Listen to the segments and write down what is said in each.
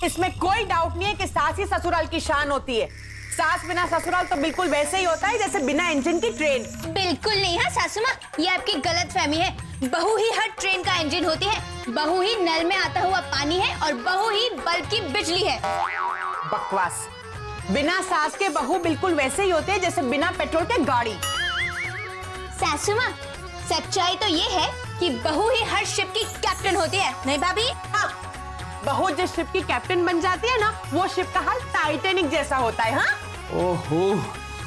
इसमें कोई डाउट नहीं है कि सास ही ससुराल की शान होती है। सास बिना ससुराल तो बिल्कुल वैसे ही होता है जैसे बिना इंजन की ट्रेन। बिल्कुल नहीं है सासू माँ, ये आपकी गलतफहमी है। बहू ही हर ट्रेन का इंजन होती है। बहू ही नल में आता हुआ पानी है और बहू ही बल्ब की बिजली है। बकवास। बिना सास के बहू बिल्कुल वैसे ही होते हैं जैसे बिना पेट्रोल के गाड़ी। सासू माँ, सच्चाई तो ये है कि बहू ही हर शिप की कैप्टन होती है, नहीं भाभी? हाँ, बहू जिस शिप की कैप्टन बन जाती है ना, वो शिप का हाल टाइटैनिक जैसा होता है। हाँ? ओहो,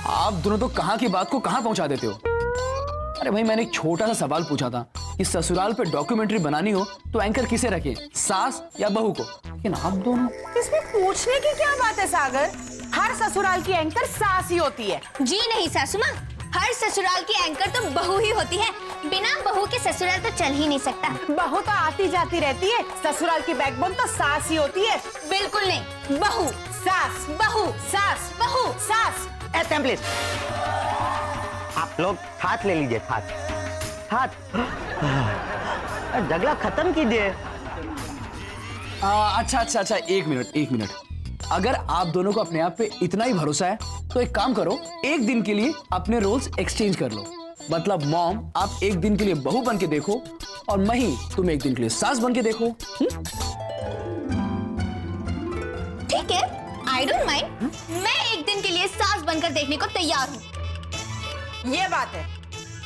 आप दोनों तो कहाँ की बात को कहाँ पहुंचा देते हो। अरे भाई, मैंने एक छोटा सा सवाल पूछा था कि ससुराल पे डॉक्यूमेंट्री बनानी हो तो एंकर किसे रखे, सास या बहू को? लेकिन आप दोनों। इसमें पूछने की क्या बात है सागर? हर ससुराल की एंकर सास ही होती है। जी नहीं सासू माँ, हर ससुराल की एंकर तो बहू ही होती है। बिना बहू के ससुराल तो चल ही नहीं सकता। बहू तो आती जाती रहती है, ससुराल की बैकबोन तो सास ही होती है। बिल्कुल नहीं, बहू सास, बहू सास, बहू सास। प्लीज आप लोग हाथ ले लीजिए, हाथ। झगड़ा खत्म कीजिए। अच्छा, एक मिनट। अगर आप दोनों को अपने आप पे इतना ही भरोसा है तो एक काम करो, एक दिन के लिए अपने रोल्स एक्सचेंज कर लो। मतलब मॉम, आप एक दिन के लिए बहू बन के देखो और मही, तुम एक दिन के लिए सास बन के देखो। ठीक है, आई डोंट माइंड। मैं एक दिन के लिए सास बनकर देखने को तैयार हूँ। ये बात है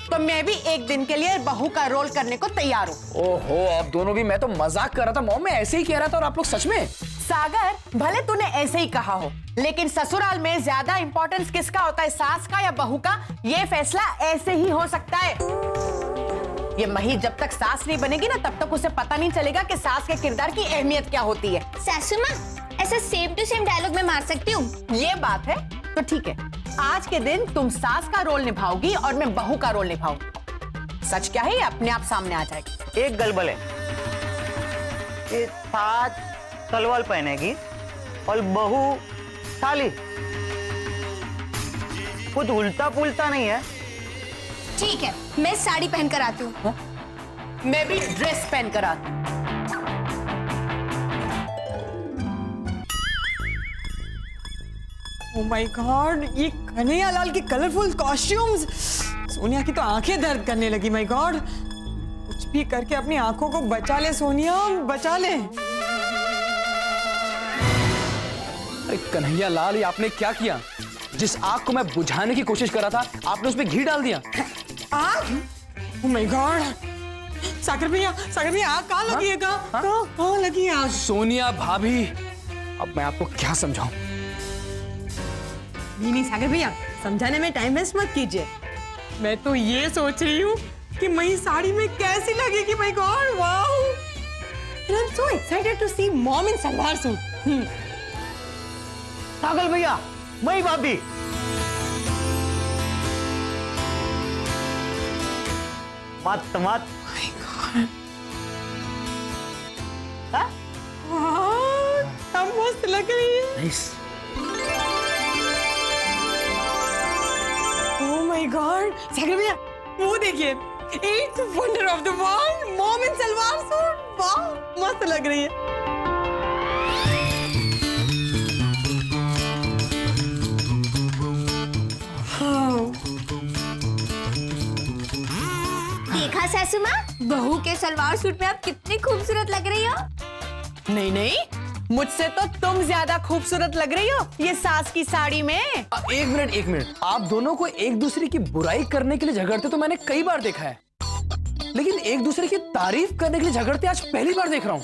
तो मैं भी एक दिन के लिए बहू का रोल करने को तैयार हूँ। ओहो, आप दोनों भी। मैं तो मजाक कर रहा था मॉम, मैं ऐसे ही कह रहा था और आप लोग सच में। सागर, भले तूने ऐसे ही कहा हो, लेकिन ससुराल में ज्यादा इंपॉर्टेंस किसका होता है, सास का या बहू का? ये फैसला ऐसे ही हो सकता है। ये मही जब तक सास नहीं बनेगी ना, तब तक उसे पता नहीं चलेगा कि सास के किरदार की अहमियत क्या होती है। सासू माँ, ऐसा सेम टू सेम डायलॉग में मार सकती हूँ। ये बात है तो ठीक है, आज के दिन तुम सास का रोल निभाओगी और मैं बहू का रोल निभाऊंगी। सच क्या है ये अपने आप सामने आ जाएगा। एक गलबल है, ये सास सलवार पहनेगी और बहू साली। कुछ उल्टा पुल्टा नहीं है। ठीक है, मैं साड़ी पहनकर आती हूँ। मैं भी ड्रेस पहन कर आती हूँ। ओह माय गॉड, ये कन्हैयालाल के कलरफुल कॉस्ट्यूम्स। सोनिया की तो आंखें दर्द करने लगी। माय गॉड, कुछ भी करके अपनी आंखों को बचा ले सोनिया, बचा ले। अरे कन्हैया लाल, ये आपने क्या किया? जिस आग को मैं बुझाने की कोशिश कर रहा था, आपने उसमें घी डाल दिया। आग? ओह माय गॉड, सागर भैया आग कहाँ लगी है? कहाँ लगी है आग? सोनिया भाभी, अब मैं आपको क्या समझाऊं? नहीं सागर भैया, समझाने में टाइम वेस्ट मत कीजिए। मैं तो ये सोच रही हूँ कि मई साड़ी में कैसी लगेगी। My god, wow! I am so excited to see mom in salwar suit. Sagar भैया, मई भाभी, मत सब मस्त लग रही है। Nice. Oh my god, Sagar भैया वो देखिए, eighth wonder of the world, mom in salwar suit. वाह, मस्त लग रही है। देखा सासू माँ, बहू के सलवार सूट में आप कितनी खूबसूरत लग रही हो। नहीं, मुझसे तो तुम ज्यादा खूबसूरत लग रही हो ये सास की साड़ी में। एक मिनट, आप दोनों को एक दूसरे की बुराई करने के लिए झगड़ते तो मैंने कई बार देखा है, लेकिन एक दूसरे की तारीफ करने के लिए झगड़ते आज पहली बार देख रहा हूँ।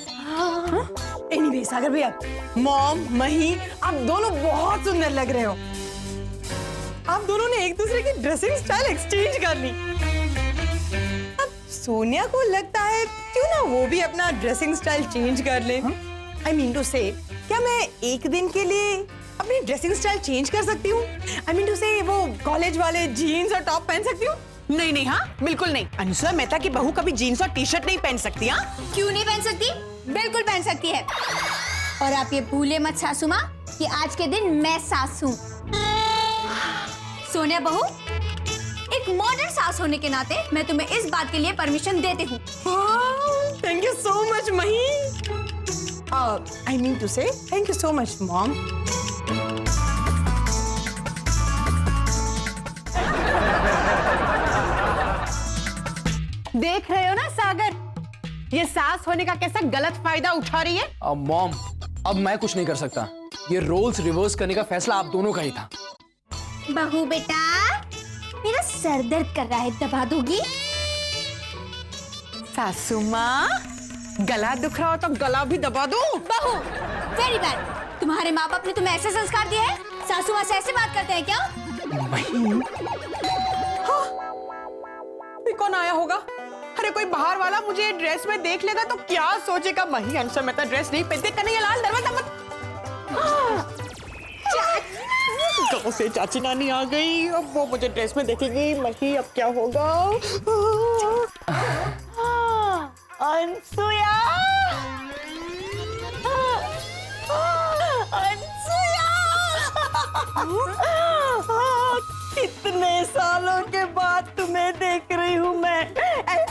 एनीवे सागर भैया, मॉम, मही, आप दोनों बहुत सुंदर लग रहे हो। आप दोनों ने एक दूसरे की ड्रेसिंग स्टाइल एक्सचेंज कर ली। अब सोनिया को लगता है क्यों ना वो भी अपना ड्रेसिंग स्टाइल चेंज कर ले। आई मीन टू से, क्या मैं एक दिन के लिए अपनी ड्रेसिंग स्टाइल चेंज कर सकती हूँ? आई मीन टू से, वो कॉलेज वाले जीन्स और टॉप पहन सकती हूँ? नहीं, हाँ बिल्कुल नहीं। अनुसुआ मेहता की बहू कभी जीन्स और टी शर्ट नहीं पहन सकती। हाँ, क्यों नहीं पहन सकती? बिल्कुल पहन सकती है। और आप ये भूले मत सासू माँ कि आज के दिन मैं सास हूँ। सोनिया बहू, एक मॉडर्न सास होने के नाते मैं तुम्हें इस बात के लिए परमिशन देती हूँ। थैंक यू सो मच मही। I mean to say, thank you so much, Mom. देख रहे हो ना सागर, ये सास होने का कैसा गलत फायदा उठा रही है। मॉम, अब मैं कुछ नहीं कर सकता। ये रोल्स रिवर्स करने का फैसला आप दोनों का ही था। बहू बेटा, मेरा सर दर्द कर रहा है, दबा दोगी? सासू माँ, गला दुख रहा हो तो गला भी दबा दो। बहू, वेरी बैड। तुम्हारे माँ बाप ने तुम्हें ऐसे संस्कार दिए हैं? सासू माँ से ऐसे बात करते हैं क्या? भी कौन आया होगा? अरे कोई बाहर वाला मुझे ड्रेस में देख लेगा तो क्या सोचेगा? मही अंशा मेहता ड्रेस नहीं पहनते। कन्हैया लाल, दरवाजा मत। गाँव से चाची नानी आ गई, अब वो मुझे ड्रेस में देखेगी। मही, अब क्या होगा? अंसुया, कितने सालों के बाद तुम्हें देख रही हूँ मैं।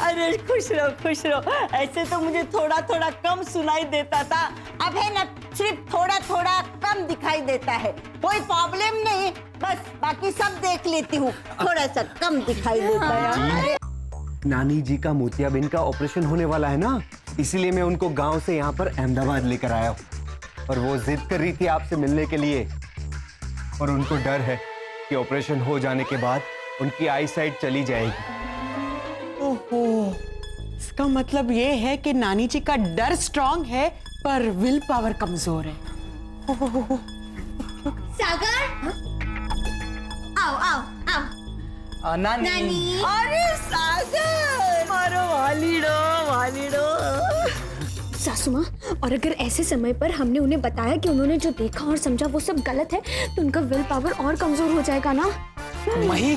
अरे खुश रहो, खुश रहो। ऐसे तो मुझे थोड़ा थोड़ा कम सुनाई देता था, अब है ना सिर्फ थोड़ा थोड़ा कम दिखाई देता है। कोई प्रॉब्लम नहीं, बस बाकी सब देख लेती हूँ, थोड़ा सा कम दिखाई देता है। नानी जी का मोतियाबिंद का ऑपरेशन होने वाला है ना, इसीलिए मैं उनको गांव से यहाँ पर अहमदाबाद लेकर आया हूँ। और वो जिद कर रही थी आपसे मिलने के लिए, और उनको डर है कि ऑपरेशन हो जाने के बाद उनकी आई साइट चली जाएगी। ओहो, इसका मतलब ये है कि नानी जी का डर स्ट्रांग है पर विल पावर कमजोर है। सागर, आओ आओ आओ। नानी, नानी, अरे सागर, मारो वालीडो। सासू माँ, और अगर ऐसे समय पर हमने उन्हें बताया कि उन्होंने जो देखा और समझा वो सब गलत है, तो उनका विल पावर और कमजोर हो जाएगा ना। मही,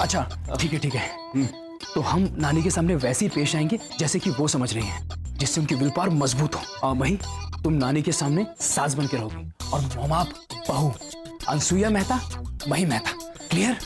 अच्छा ठीक है। तो हम नानी के सामने वैसे ही पेश आएंगे जैसे कि वो समझ रही हैं, जिससे उनकी विल पावर मजबूत हो। मही, तुम नानी के सामने सास बन के रहोगी और मोम आप बहू। अनसुईया मेहता, मही मेहता। क्लियर?